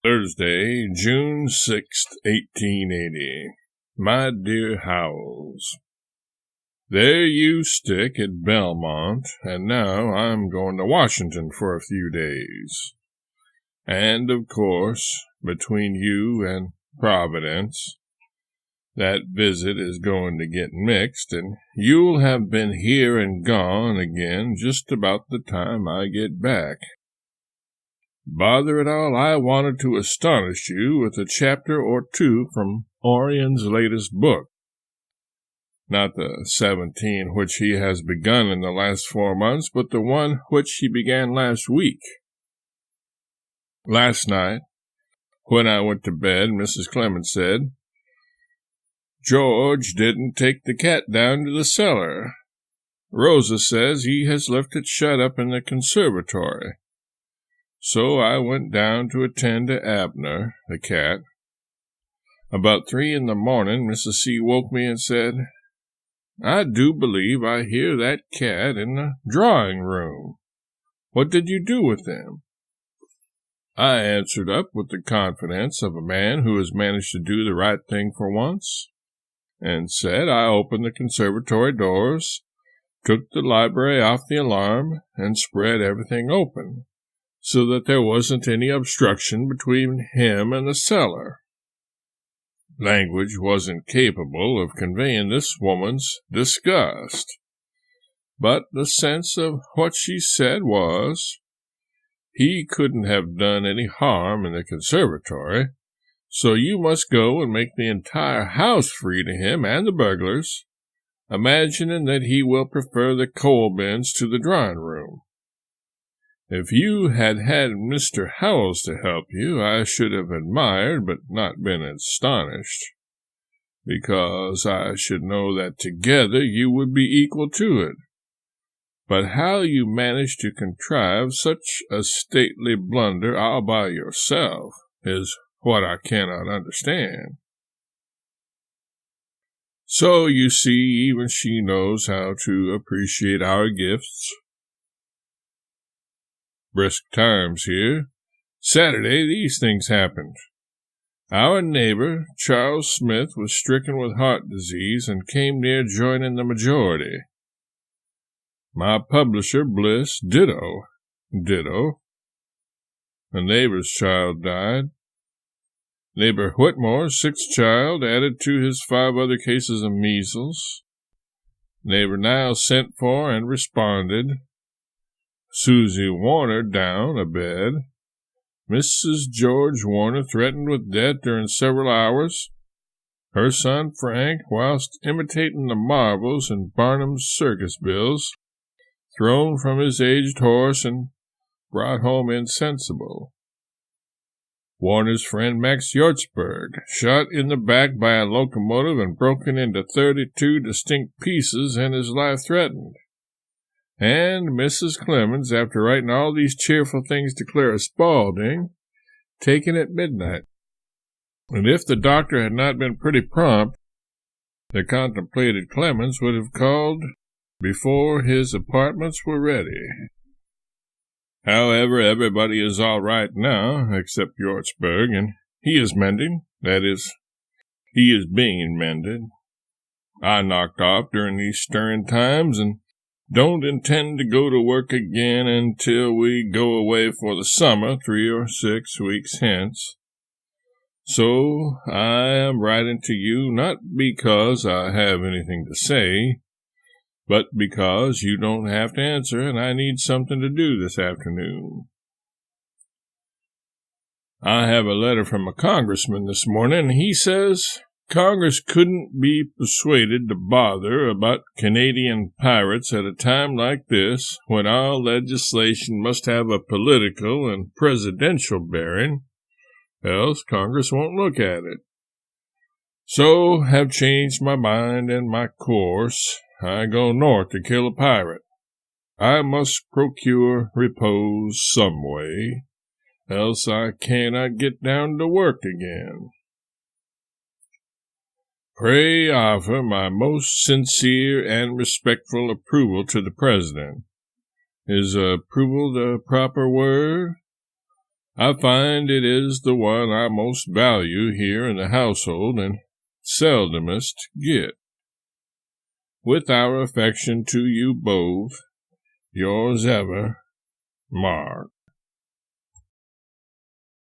Thursday, June 6th, 1880. My dear Howells, there you stick at Belmont, and now I'm going to Washington for a few days. And, of course, between you and Providence, that visit is going to get mixed, and you'll have been here and gone again just about the time I get back. Bother it all, I wanted to astonish you with a chapter or two from Orion's latest book. Not the 17 which he has begun in the last 4 months, but the one which he began last week. Last night, when I went to bed, Mrs. Clemens said, "George didn't take the cat down to the cellar. Rosa says he has left it shut up in the conservatory." So I went down to attend to Abner, the cat. About 3 in the morning, Mrs. C. woke me and said, "I do believe I hear that cat in the drawing-room. What did you do with him?" I answered up with the confidence of a man who has managed to do the right thing for once, and said I opened the conservatory doors, took the library off the alarm, and spread everything open, so that there wasn't any obstruction between him and the cellar. Language wasn't capable of conveying this woman's disgust, but the sense of what she said was, he couldn't have done any harm in the conservatory, so you must go and make the entire house free to him and the burglars, imagining that he will prefer the coal bins to the drawing-room. If you had had Mr. Howells to help you, I should have admired but not been astonished, because I should know that together you would be equal to it. But how you managed to contrive such a stately blunder all by yourself is what I cannot understand. So you see, even she knows how to appreciate our gifts. Brisk times here. Saturday, these things happened. Our neighbor, Charles Smith, was stricken with heart disease and came near joining the majority. My publisher, Bliss, ditto. A neighbor's child died. Neighbor Whitmore's 6th child added to his 5 other cases of measles. Neighbor Niles sent for and responded. Susie Warner down a bed. Mrs. George Warner threatened with death during several hours. Her son Frank, whilst imitating the marvels in Barnum's circus bills, thrown from his aged horse and brought home insensible. Warner's friend Max Yortzberg, shot in the back by a locomotive and broken into 32 distinct pieces and his life threatened. And Mrs. Clemens, after writing all these cheerful things to Clara Spaulding, taken at midnight. And if the doctor had not been pretty prompt, the contemplated Clemens would have called before his apartments were ready. However, everybody is all right now, except Yortzberg, and he is mending. That is, he is being mended. I knocked off during these stirring times, and don't intend to go to work again until we go away for the summer 3 or 6 weeks hence. So I am writing to you not because I have anything to say, but because you don't have to answer and I need something to do this afternoon. I have a letter from a congressman this morning. He says Congress couldn't be persuaded to bother about Canadian pirates at a time like this, when all legislation must have a political and presidential bearing, else Congress won't look at it. So have changed my mind and my course. I go north to kill a pirate. I must procure repose some way, else I cannot get down to work again. Pray offer my most sincere and respectful approval to the President. Is approval the proper word? I find it is the one I most value here in the household and seldomest get. With our affection to you both, yours ever, Mark.